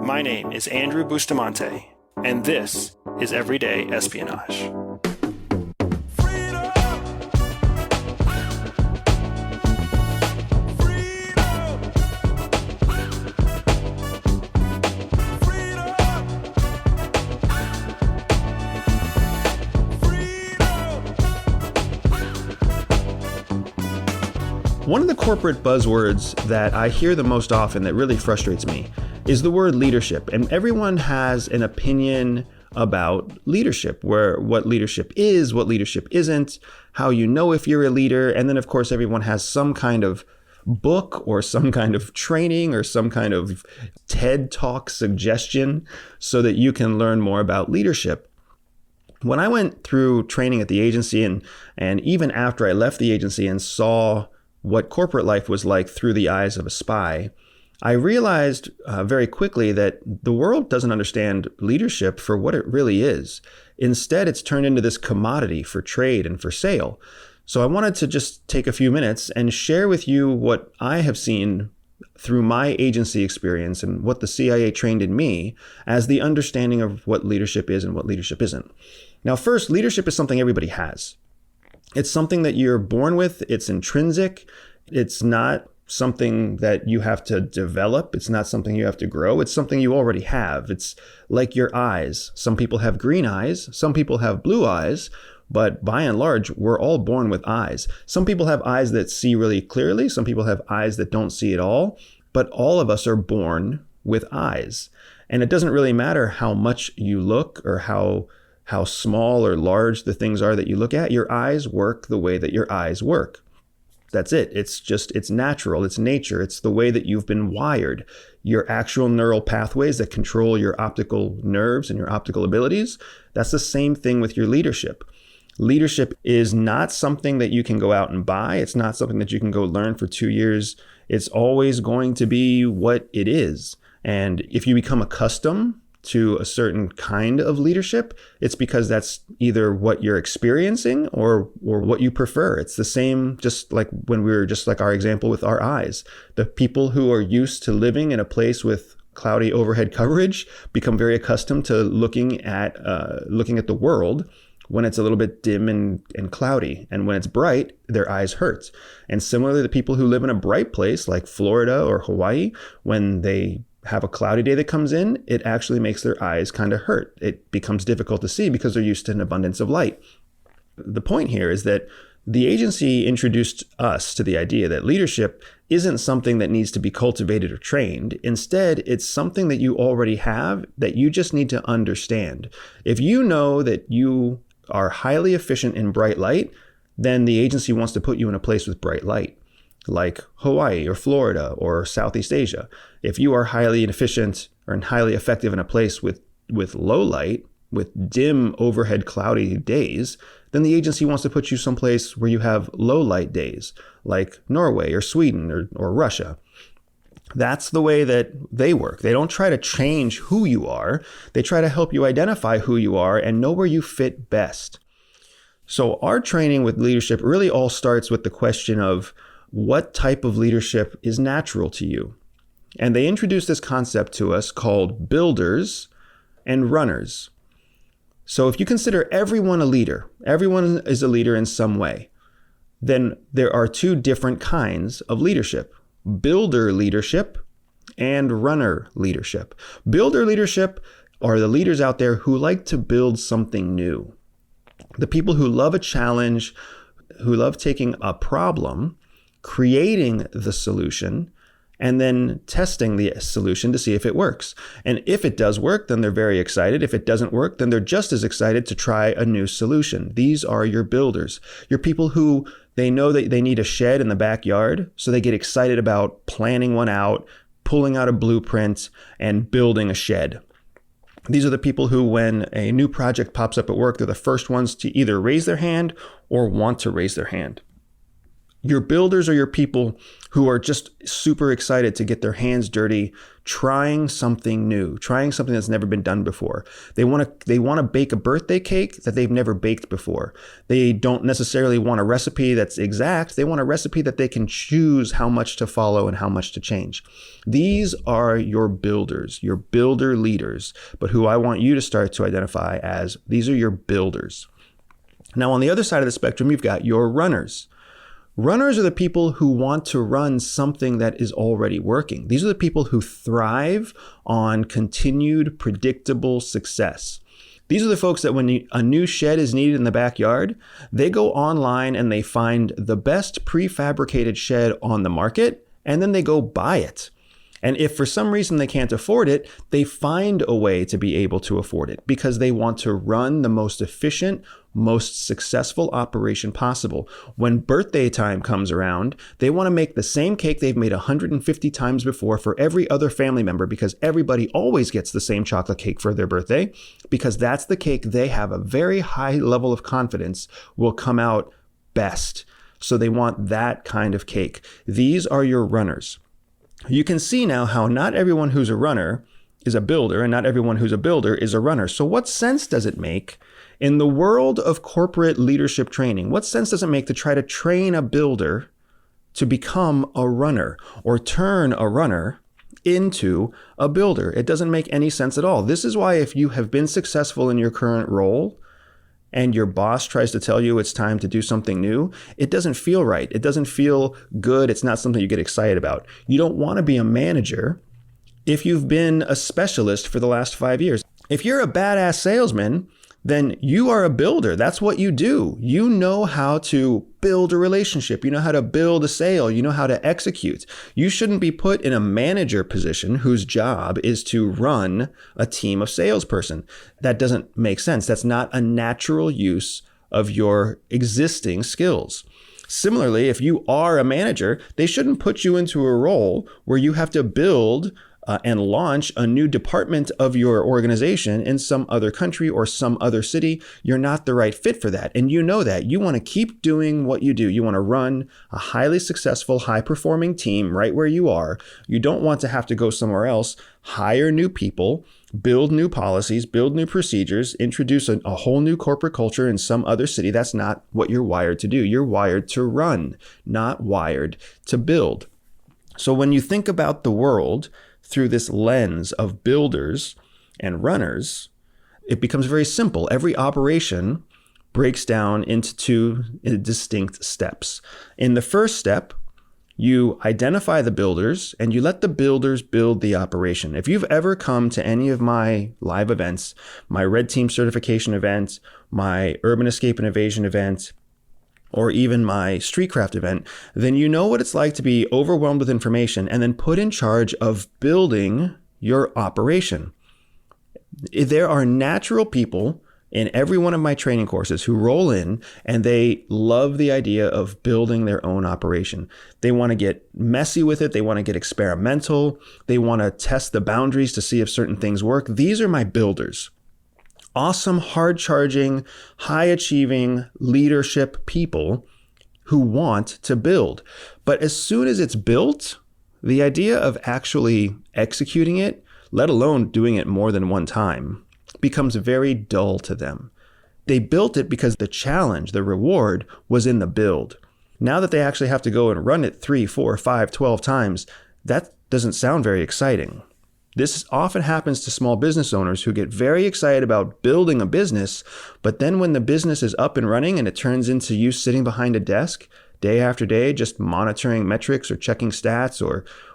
My name is Andrew Bustamante, and this is Everyday Espionage. One of the corporate buzzwords that I hear the most often that really frustrates me is the word leadership. And everyone has an opinion about leadership, where what leadership is, what leadership isn't, how you know if you're a leader. And then, of course, everyone has some kind of book or some kind of training or some kind of TED Talk suggestion so that you can learn more about leadership. When I went through training at the agency and even after I left the agency and saw what corporate life was like through the eyes of a spy, I realized very quickly that the world doesn't understand leadership for what it really is. Instead, it's turned into this commodity for trade and for sale. So I wanted to just take a few minutes and share with you what I have seen through my agency experience and what the CIA trained in me as the understanding of what leadership is and what leadership isn't. Now, first, leadership is something everybody has. It's something that you're born with. It's intrinsic. It's not something that you have to develop. It's not something you have to grow. It's something you already have. It's like your eyes. Some people have green eyes. Some people have blue eyes. But by and large, we're all born with eyes. Some people have eyes that see really clearly. Some people have eyes that don't see at all. But all of us are born with eyes. And it doesn't really matter how much you look or how small or large the things are that you look at. Your eyes work the way that your eyes work. That's it. It's natural. It's nature. It's the way that you've been wired. Your actual neural pathways that control your optical nerves and your optical abilities. That's the same thing with your leadership. Leadership is not something that you can go out and buy. It's not something that you can go learn for 2 years. It's always going to be what it is. And if you become accustomed to a certain kind of leadership, it's because that's either what you're experiencing or what you prefer. It's the same, just like when we were just like our example with our eyes. The people who are used to living in a place with cloudy overhead coverage become very accustomed to looking at the world when it's a little bit dim and cloudy. And when it's bright, their eyes hurt. And similarly, the people who live in a bright place like Florida or Hawaii, when they have a cloudy day that comes in, it actually makes their eyes kind of hurt. It becomes difficult to see because they're used to an abundance of light. The point here is that the agency introduced us to the idea that leadership isn't something that needs to be cultivated or trained. Instead, it's something that you already have that you just need to understand. If you know that you are highly efficient in bright light, then the agency wants to put you in a place with bright light, like Hawaii or Florida or Southeast Asia. If you are highly efficient or highly effective in a place with low light, with dim overhead cloudy days, then the agency wants to put you someplace where you have low light days, like Norway or Sweden or Russia. That's the way that they work. They don't try to change who you are. They try to help you identify who you are and know where you fit best. So our training with leadership really all starts with the question of what type of leadership is natural to you. And they introduced this concept to us called builders and runners. So if you consider everyone a leader, everyone is a leader in some way, then there are two different kinds of leadership: builder leadership and runner leadership. Builder leadership are the leaders out there who like to build something new. The people who love a challenge, who love taking a problem, creating the solution, and then testing the solution to see if it works. And if it does work, then they're very excited. If it doesn't work, then they're just as excited to try a new solution. These are your builders. Your people who they know that they need a shed in the backyard, so they get excited about planning one out, pulling out a blueprint, and building a shed. These are the people who, when a new project pops up at work, they're the first ones to either raise their hand or want to raise their hand. Your builders are your people who are just super excited to get their hands dirty, trying something new, trying something that's never been done before. They want to bake a birthday cake that they've never baked before. They don't necessarily want a recipe that's exact. They want a recipe that they can choose how much to follow and how much to change. These are your builders, your builder leaders, but who I want you to start to identify as these are your builders. Now, on the other side of the spectrum, you've got your runners. Runners are the people who want to run something that is already working. These are the people who thrive on continued, predictable success. These are the folks that when a new shed is needed in the backyard, they go online and they find the best prefabricated shed on the market, and then they go buy it. And if for some reason they can't afford it, they find a way to be able to afford it because they want to run the most efficient, most successful operation possible. When birthday time comes around, they want to make the same cake they've made 150 times before for every other family member because everybody always gets the same chocolate cake for their birthday because that's the cake they have a very high level of confidence will come out best. So they want that kind of cake. These are your runners. You can see now how not everyone who's a runner is a builder and not everyone who's a builder is a runner. So what sense does it make in the world of corporate leadership training? What sense does it make to try to train a builder to become a runner or turn a runner into a builder? It doesn't make any sense at all. This is why if you have been successful in your current role and your boss tries to tell you it's time to do something new, it doesn't feel right. It doesn't feel good. It's not something you get excited about. You don't want to be a manager if you've been a specialist for the last 5 years. If you're a badass salesman, then you are a builder. That's what you do. You know how to build a relationship. You know how to build a sale. You know how to execute. You shouldn't be put in a manager position whose job is to run a team of salesperson. That doesn't make sense. That's not a natural use of your existing skills. Similarly, if you are a manager, they shouldn't put you into a role where you have to build and launch a new department of your organization in some other country or some other city. You're not the right fit for that. And you know that. You want to keep doing what you do. You want to run a highly successful, high-performing team right where you are. You don't want to have to go somewhere else, hire new people, build new policies, build new procedures, introduce a whole new corporate culture in some other city. That's not what you're wired to do. You're wired to run, not wired to build. So when you think about the world through this lens of builders and runners, it becomes very simple. Every operation breaks down into two distinct steps. In the first step, you identify the builders and you let the builders build the operation. If you've ever come to any of my live events, my Red Team certification event, my Urban Escape and Evasion event, or even my Streetcraft event, then you know what it's like to be overwhelmed with information and then put in charge of building your operation. There are natural people in every one of my training courses who roll in and they love the idea of building their own operation. They want to get messy with it. They want to get experimental. They want to test the boundaries to see if certain things work. These are my builders. Awesome, hard-charging, high-achieving leadership people who want to build. But as soon as it's built, the idea of actually executing it, let alone doing it more than one time, becomes very dull to them. They built it because the challenge, the reward, was in the build. Now that they actually have to go and run it 3, 4, 5, 12 times, that doesn't sound very exciting. This often happens to small business owners who get very excited about building a business, but then when the business is up and running and it turns into you sitting behind a desk day after day, just monitoring metrics or checking stats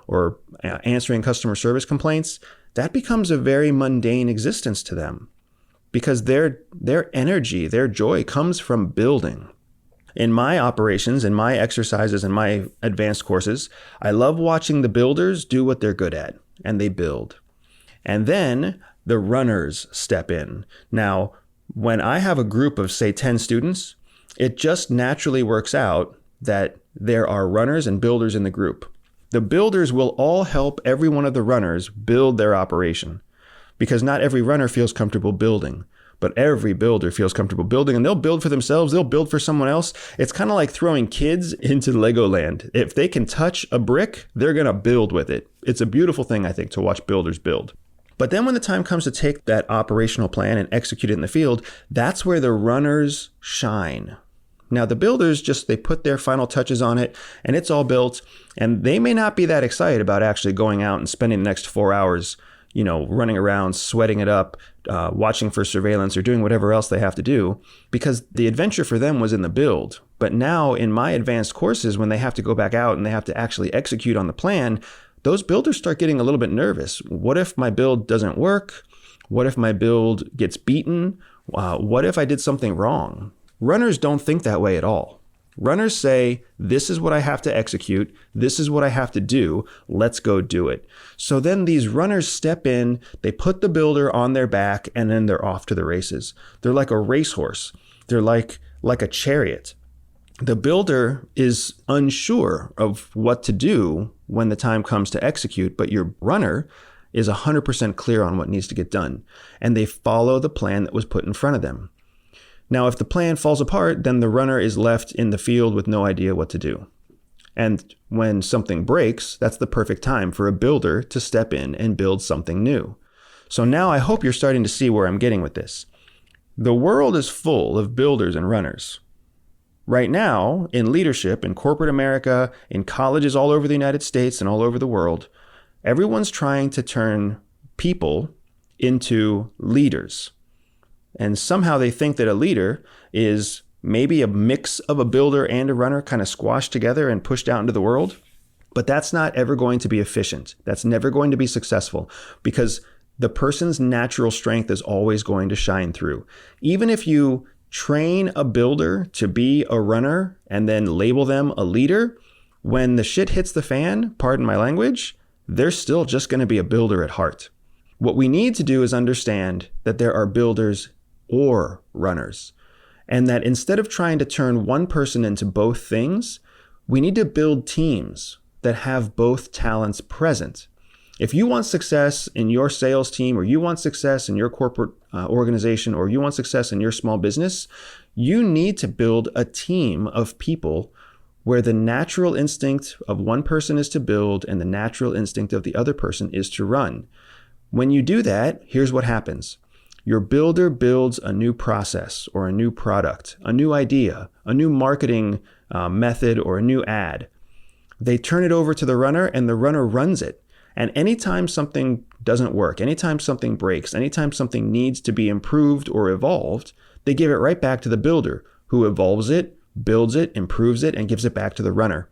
or answering customer service complaints, that becomes a very mundane existence to them because their energy, their joy comes from building. In my operations, in my exercises, in my advanced courses, I love watching the builders do what they're good at. And they build. And then the runners step in. Now, when I have a group of, say, 10 students, it just naturally works out that there are runners and builders in the group. The builders will all help every one of the runners build their operation because not every runner feels comfortable building. but every builder feels comfortable building, and they'll build for themselves. They'll build for someone else. It's kind of like throwing kids into Legoland. If they can touch a brick, they're going to build with it. It's a beautiful thing, I think, to watch builders build. But then when the time comes to take that operational plan and execute it in the field, that's where the runners shine. Now, the builders they put their final touches on it and it's all built, and they may not be that excited about actually going out and spending the next 4 hours, running around, sweating it up, watching for surveillance or doing whatever else they have to do, because the adventure for them was in the build. But now in my advanced courses, when they have to go back out and they have to actually execute on the plan, those builders start getting a little bit nervous. What if my build doesn't work? What if my build gets beaten? What if I did something wrong? Runners don't think that way at all. Runners say, this is what I have to execute. This is what I have to do. Let's go do it. So then these runners step in, they put the builder on their back, and then they're off to the races. They're like a racehorse. They're like a chariot. The builder is unsure of what to do when the time comes to execute, but your runner is 100% clear on what needs to get done, and they follow the plan that was put in front of them. Now, if the plan falls apart, then the runner is left in the field with no idea what to do. And when something breaks, that's the perfect time for a builder to step in and build something new. So now I hope you're starting to see where I'm getting with this. The world is full of builders and runners. Right now, in leadership, in corporate America, in colleges all over the United States and all over the world, everyone's trying to turn people into leaders. And somehow they think that a leader is maybe a mix of a builder and a runner kind of squashed together and pushed out into the world. But that's not ever going to be efficient. That's never going to be successful, because the person's natural strength is always going to shine through. Even if you train a builder to be a runner and then label them a leader, when the shit hits the fan, pardon my language, they're still just going to be a builder at heart. What we need to do is understand that there are builders or runners, and that instead of trying to turn one person into both things, we need to build teams that have both talents present. If you want success in your sales team, or you want success in your corporate organization, or you want success in your small business, you need to build a team of people where the natural instinct of one person is to build and the natural instinct of the other person is to run. When you do that, here's what happens. Your builder builds a new process or a new product, a new idea, a new marketing method, or a new ad. They turn it over to the runner, and the runner runs it. And anytime something doesn't work, anytime something breaks, anytime something needs to be improved or evolved, they give it right back to the builder, who evolves it, builds it, improves it, and gives it back to the runner.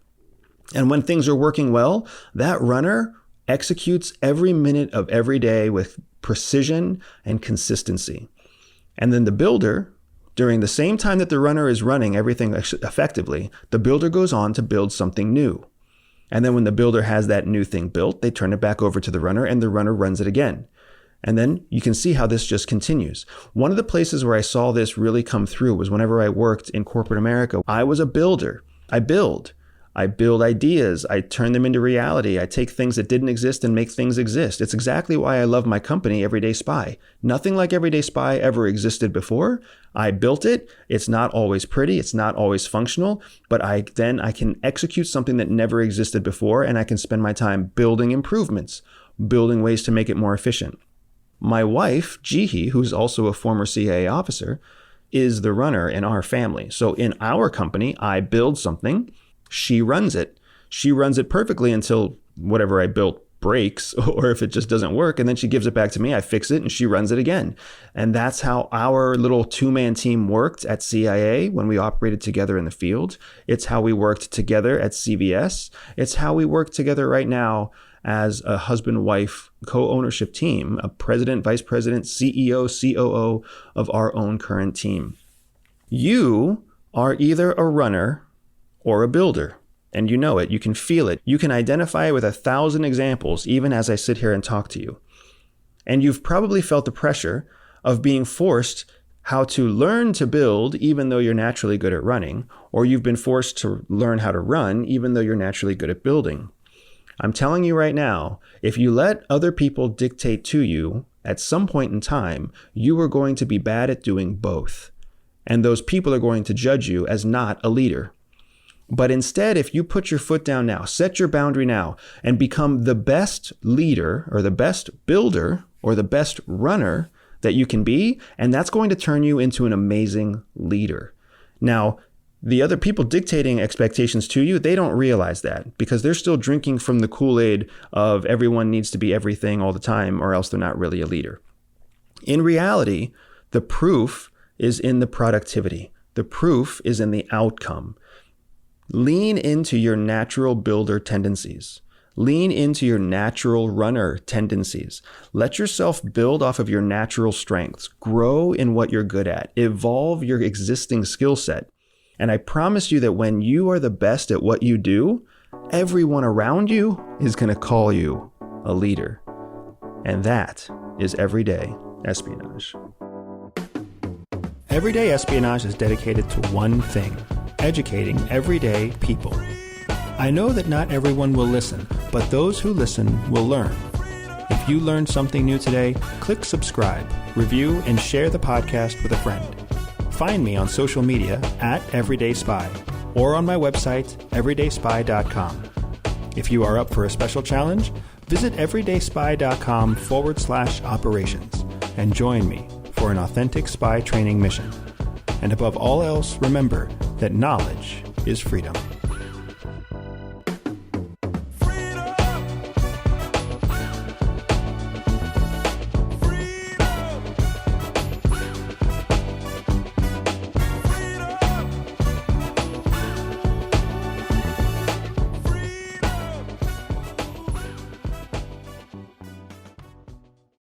And when things are working well, that runner executes every minute of every day with precision and consistency. And then the builder, during the same time that the runner is running everything effectively, the builder goes on to build something new. And then when the builder has that new thing built, they turn it back over to the runner, and the runner runs it again. And then you can see how this just continues. One of the places where I saw this really come through was whenever I worked in corporate America. I was a builder. I build ideas. I turn them into reality. I take things that didn't exist and make things exist. It's exactly why I love my company, Everyday Spy. Nothing like Everyday Spy ever existed before. I built it. It's not always pretty. It's not always functional, but I can execute something that never existed before, and I can spend my time building improvements, building ways to make it more efficient. My wife, Jihi, who's also a former CIA officer, is the runner in our family. So in our company, I build something. She runs it. She runs it perfectly until whatever I built breaks, or if it just doesn't work, and then she gives it back to me. I fix it and she runs it again. And that's how our little two-man team worked at CIA when we operated together in the field. It's how we worked together at CVS. It's how we work together right now as a husband-wife co-ownership team, a president, vice president, CEO, COO of our own current team. You are either a runner or a builder, and you know it. You can feel it. You can identify it with 1,000 examples, even as I sit here and talk to you. And you've probably felt the pressure of being forced how to learn to build, even though you're naturally good at running, or you've been forced to learn how to run, even though you're naturally good at building. I'm telling you right now, if you let other people dictate to you at some point in time, you are going to be bad at doing both. And those people are going to judge you as not a leader. But instead, if you put your foot down now, set your boundary now, and become the best leader or the best builder or the best runner that you can be, and that's going to turn you into an amazing leader. Now, the other people dictating expectations to you, they don't realize that because they're still drinking from the Kool-Aid of everyone needs to be everything all the time or else they're not really a leader. In reality, the proof is in the productivity. The proof is in the outcome. Lean into your natural builder tendencies. Lean into your natural runner tendencies. Let yourself build off of your natural strengths. Grow in what you're good at. Evolve your existing skill set. And I promise you that when you are the best at what you do, everyone around you is going to call you a leader. And that is Everyday Espionage. Everyday Espionage is dedicated to one thing: educating everyday people. I know that not everyone will listen, but those who listen will learn. If you learned something new today, click subscribe, review, and share the podcast with a friend. Find me on social media at Everyday Spy or on my website, everydayspy.com. If you are up for a special challenge, visit everydayspy.com/operations and join me for an authentic spy training mission. And above all else, remember that knowledge is freedom.